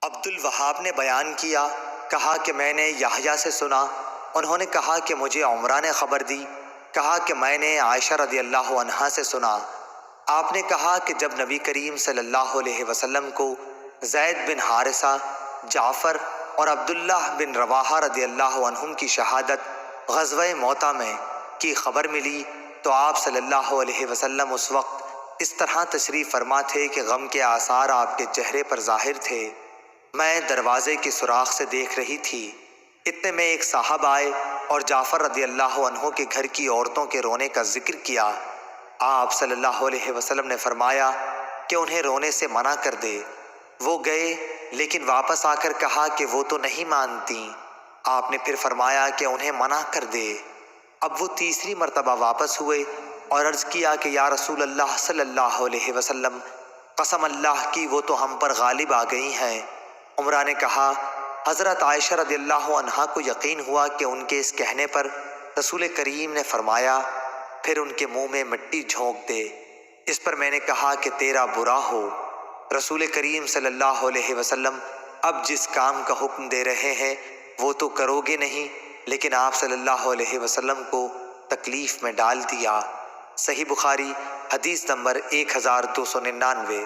عبد الوہاب نے بیان کیا، کہا کہ میں نے یحییٰ سے سنا، انہوں نے کہا کہ مجھے عمرہ نے خبر دی، کہا کہ میں نے عائشہ رضی اللہ عنہا سے سنا۔ آپ نے کہا کہ جب نبی کریم صلی اللہ علیہ وسلم کو زید بن حارثہ، جعفر اور عبداللہ بن رواحہ رضی اللہ عنہم کی شہادت غزوہ موطا میں کی خبر ملی تو آپ صلی اللہ علیہ وسلم اس وقت اس طرح تشریف فرما تھے کہ غم کے آثار آپ کے چہرے پر ظاہر تھے۔ میں دروازے کی سوراخ سے دیکھ رہی تھی، اتنے میں ایک صاحب آئے اور جعفر رضی اللہ عنہ کے گھر کی عورتوں کے رونے کا ذکر کیا۔ آپ صلی اللہ علیہ وسلم نے فرمایا کہ انہیں رونے سے منع کر دے۔ وہ گئے لیکن واپس آ کر کہا کہ وہ تو نہیں مانتی۔ آپ نے پھر فرمایا کہ انہیں منع کر دے۔ اب وہ تیسری مرتبہ واپس ہوئے اور عرض کیا کہ یا رسول اللہ صلی اللہ علیہ وسلم، قسم اللہ کی وہ تو ہم پر غالب آ گئی ہیں۔ عمرہ نے کہا، حضرت عائشہ رضی اللہ عنہا کو یقین ہوا کہ ان کے اس کہنے پر رسول کریم نے فرمایا پھر ان کے منہ میں مٹی جھونک دے۔ اس پر میں نے کہا کہ تیرا برا ہو، رسول کریم صلی اللہ علیہ وسلم اب جس کام کا حکم دے رہے ہیں وہ تو کرو گے نہیں، لیکن آپ صلی اللہ علیہ وسلم کو تکلیف میں ڈال دیا۔ صحیح بخاری حدیث نمبر 1299۔